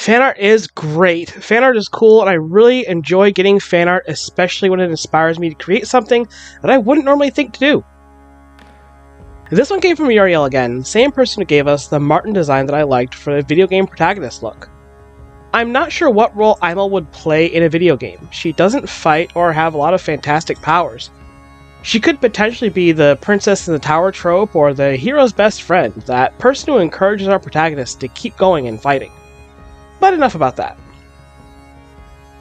Fan art is great. Fan art is cool, and I really enjoy getting fan art, especially when it inspires me to create something that I wouldn't normally think to do. This one came from Uriel again, same person who gave us the Martin design that I liked for the video game protagonist look. I'm not sure what role Imel would play in a video game. She doesn't fight or have a lot of fantastic powers. She could potentially be the princess in the tower trope or the hero's best friend, that person who encourages our protagonist to keep going and fighting. But enough about that.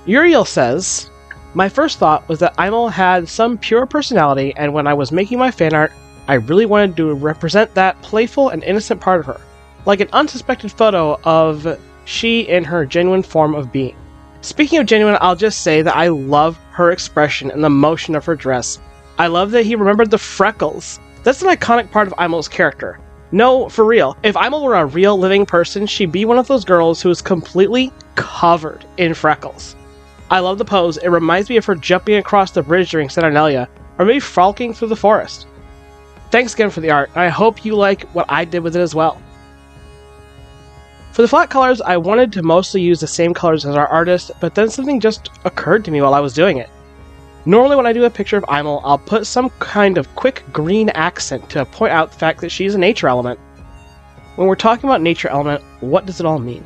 Uriel says, "My first thought was that Imel had some pure personality, and when I was making my fan art, I really wanted to represent that playful and innocent part of her, like an unsuspected photo of she in her genuine form of being." Speaking of genuine, I'll just say that I love her expression and the motion of her dress. I love that he remembered the freckles. That's an iconic part of Imel's character. No, for real, if Imel were a real living person, she'd be one of those girls who is completely covered in freckles. I love the pose. It reminds me of her jumping across the bridge during Saturnalia, or maybe frolicking through the forest. Thanks again for the art, and I hope you like what I did with it as well. For the flat colors, I wanted to mostly use the same colors as our artist, but then something just occurred to me while I was doing it. Normally when I do a picture of Imel, I'll put some kind of quick green accent to point out the fact that she's a nature element. When we're talking about nature element, what does it all mean?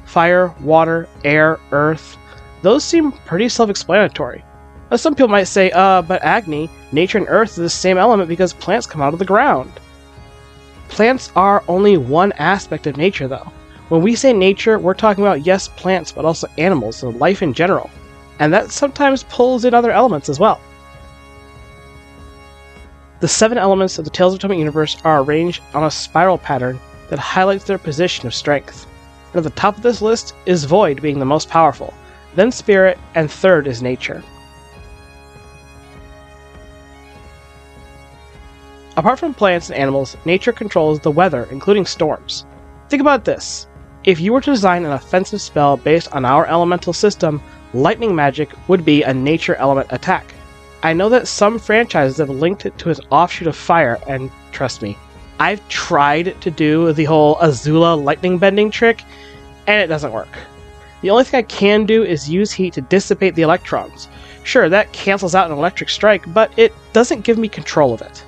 Fire, water, air, earth, those seem pretty self-explanatory. Now, some people might say, but Agni, nature and earth are the same element because plants come out of the ground. Plants are only one aspect of nature though. When we say nature, we're talking about, yes, plants, but also animals and life in general. And that sometimes pulls in other elements as well. The 7 elements of the Tales of Atonement universe are arranged on a spiral pattern that highlights their position of strength. And at the top of this list is Void being the most powerful, then Spirit, and third is Nature. Apart from plants and animals, nature controls the weather, including storms. Think about this. If you were to design an offensive spell based on our elemental system, lightning magic would be a nature element attack. I know that some franchises have linked it to its offshoot of fire, and trust me, I've tried to do the whole Azula lightning bending trick, and it doesn't work. The only thing I can do is use heat to dissipate the electrons. Sure, that cancels out an electric strike, but it doesn't give me control of it.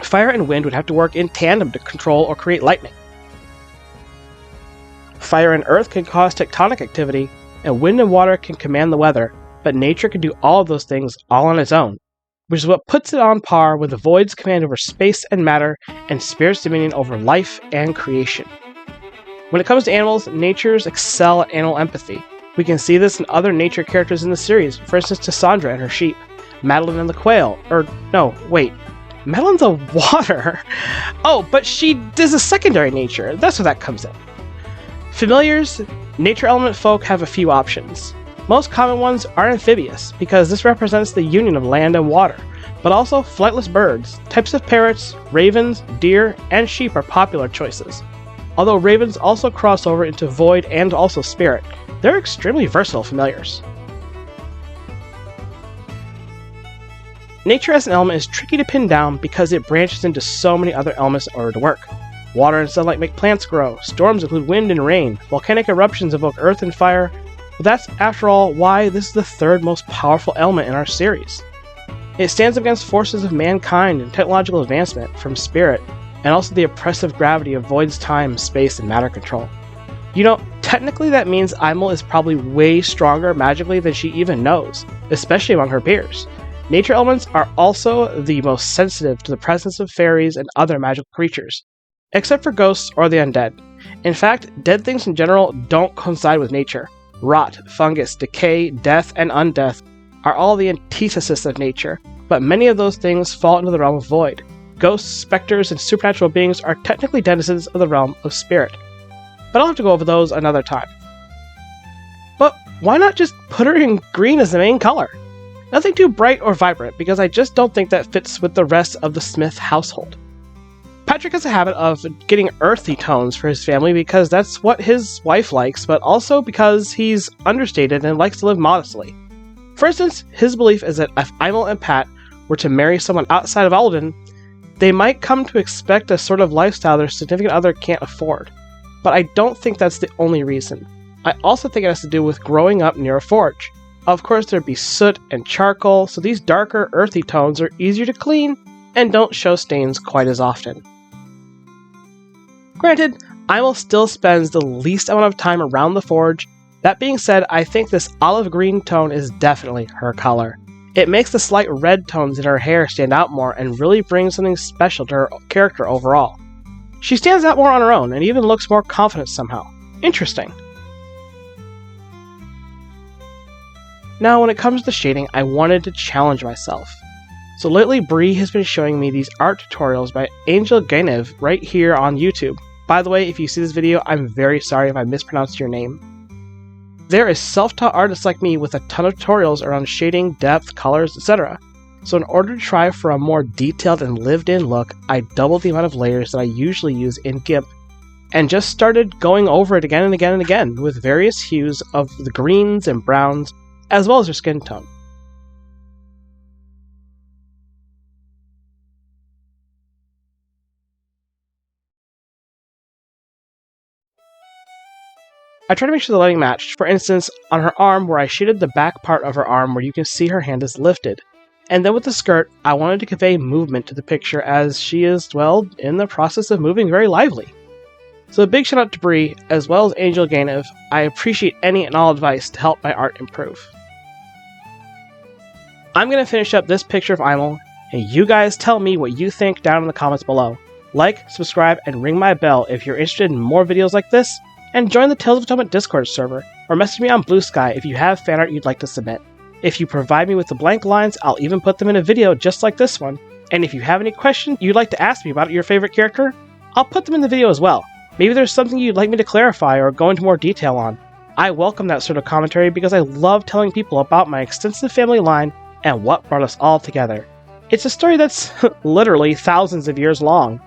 Fire and wind would have to work in tandem to control or create lightning. Fire and earth can cause tectonic activity, and wind and water can command the weather, but nature can do all of those things all on its own, which is what puts it on par with the Void's command over space and matter, and Spirit's dominion over life and creation. When it comes to animals, natures excel at animal empathy. We can see this in other nature characters in the series, for instance Cassandra and her sheep, Madeline and the quail, Madeline's a water! Oh, but she is a secondary nature, that's where that comes in. Familiars, nature element folk have a few options. Most common ones are amphibious, because this represents the union of land and water, but also flightless birds. Types of parrots, ravens, deer, and sheep are popular choices. Although ravens also cross over into Void and also Spirit, they're extremely versatile familiars. Nature as an element is tricky to pin down because it branches into so many other elements in order to work. Water and sunlight make plants grow, storms include wind and rain, volcanic eruptions evoke earth and fire. But that's, after all, why this is the third most powerful element in our series. It stands against forces of mankind and technological advancement from Spirit, and also the oppressive gravity of Void's time, space, and matter control. You know, technically that means Imel is probably way stronger magically than she even knows, especially among her peers. Nature elements are also the most sensitive to the presence of fairies and other magical creatures, except for ghosts or the undead. In fact, dead things in general don't coincide with nature. Rot, fungus, decay, death, and undeath are all the antithesis of nature, but many of those things fall into the realm of Void. Ghosts, specters, and supernatural beings are technically denizens of the realm of Spirit. But I'll have to go over those another time. But why not just put her in green as the main color? Nothing too bright or vibrant, because I just don't think that fits with the rest of the Smith household. Patrick has a habit of getting earthy tones for his family because that's what his wife likes, but also because he's understated and likes to live modestly. For instance, his belief is that if Imel and Pat were to marry someone outside of Alden, They might come to expect a sort of lifestyle their significant other can't afford, but I don't think that's the only reason. I also think it has to do with growing up near a forge. Of course, there'd be soot and charcoal, so these darker, earthy tones are easier to clean and don't show stains quite as often. Granted, Imel still spends the least amount of time around the forge. That being said, I think this olive green tone is definitely her color. It makes the slight red tones in her hair stand out more and really brings something special to her character overall. She stands out more on her own and even looks more confident somehow. Interesting. Now, when it comes to shading, I wanted to challenge myself. So lately, Bree has been showing me these art tutorials by Angel Ganev right here on YouTube. By the way, if you see this video, I'm very sorry if I mispronounced your name. There is self-taught artists like me with a ton of tutorials around shading, depth, colors, etc. So in order to try for a more detailed and lived-in look, I doubled the amount of layers that I usually use in GIMP, and just started going over it again and again and again with various hues of the greens and browns, as well as their skin tone. I try to make sure the lighting matched. For instance, on her arm where I shaded the back part of her arm where you can see her hand is lifted. And then with the skirt, I wanted to convey movement to the picture as she is, well, in the process of moving very lively. So a big shout out to Bree, as well as Angel Ganev. I appreciate any and all advice to help my art improve. I'm going to finish up this picture of Imel, and you guys tell me what you think down in the comments below. Like, subscribe, and ring my bell if you're interested in more videos like this, and join the Tales of Atonement Discord server, or message me on Blue Sky if you have fan art you'd like to submit. If you provide me with the blank lines, I'll even put them in a video just like this one, and if you have any questions you'd like to ask me about your favorite character, I'll put them in the video as well. Maybe there's something you'd like me to clarify or go into more detail on. I welcome that sort of commentary because I love telling people about my extensive family line and what brought us all together. It's a story that's literally thousands of years long.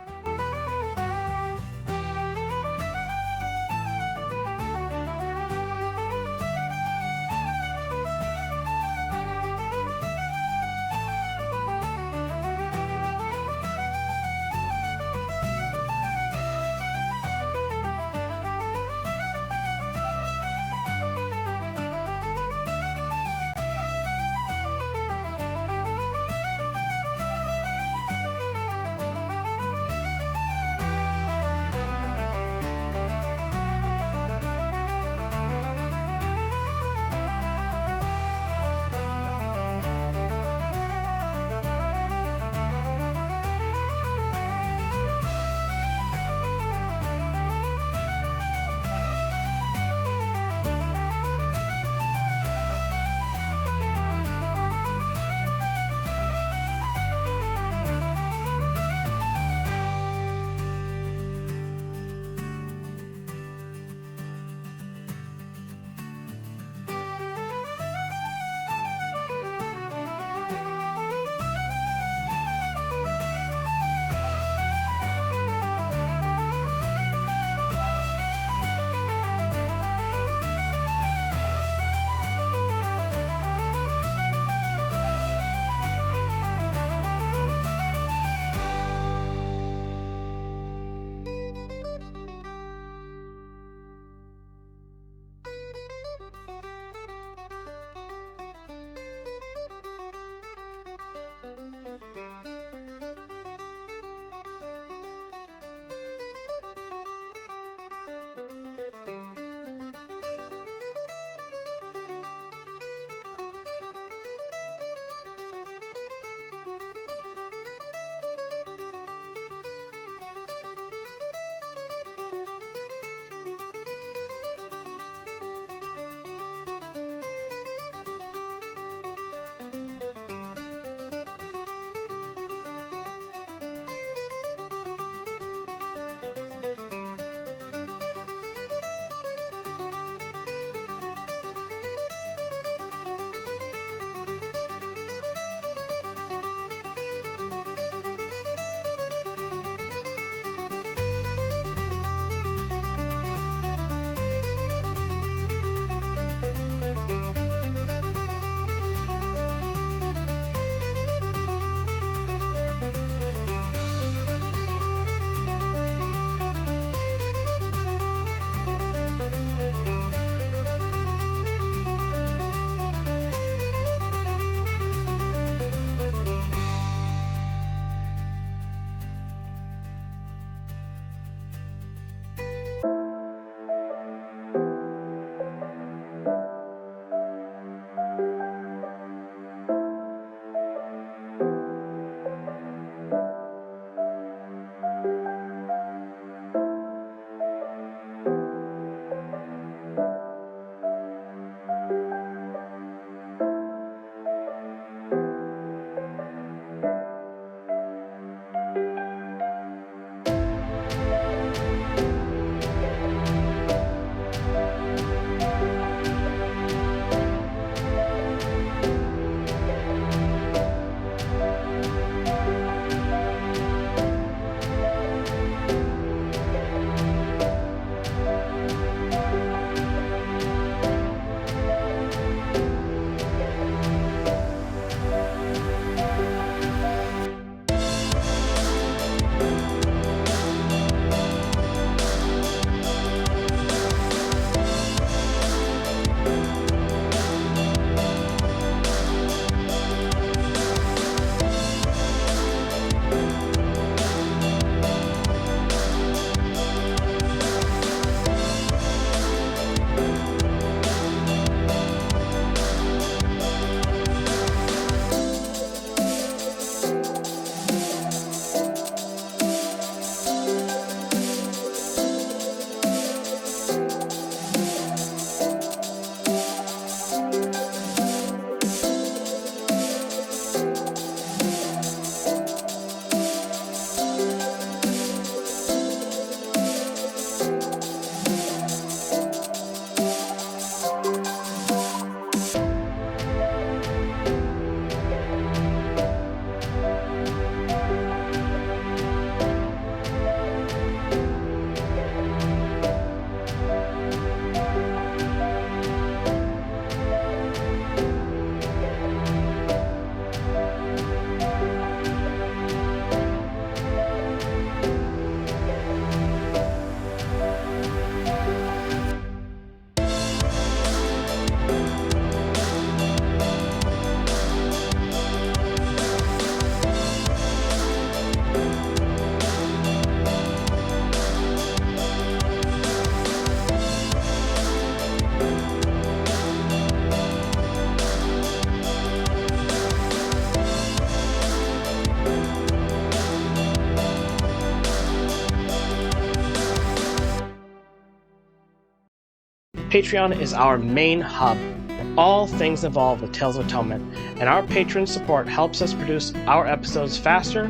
Patreon is our main hub for all things involved with Tales of Atonement, and our patron support helps us produce our episodes faster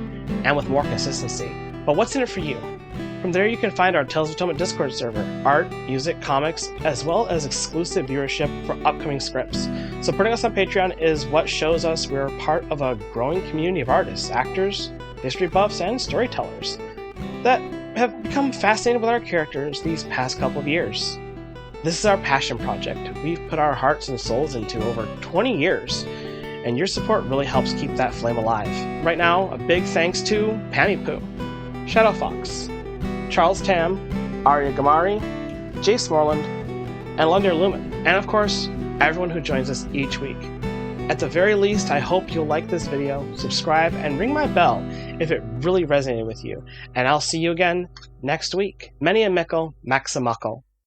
and with more consistency. But what's in it for you? From there you can find our Tales of Atonement Discord server, art, music, comics, as well as exclusive viewership for upcoming scripts. Supporting us on Patreon is what shows us we're part of a growing community of artists, actors, history buffs, and storytellers that have become fascinated with our characters these past couple of years. This is our passion project we've put our hearts and souls into over 20 years, and your support really helps keep that flame alive. Right now, a big thanks to Pammy Poo, Shadow Fox, Charles Tam, Arya Gamari, Jace Morland, and Lunder Lumen, and of course, everyone who joins us each week. At the very least, I hope you'll like this video, subscribe, and ring my bell if it really resonated with you, and I'll see you again next week. Many a Mikkel, Maximukkel.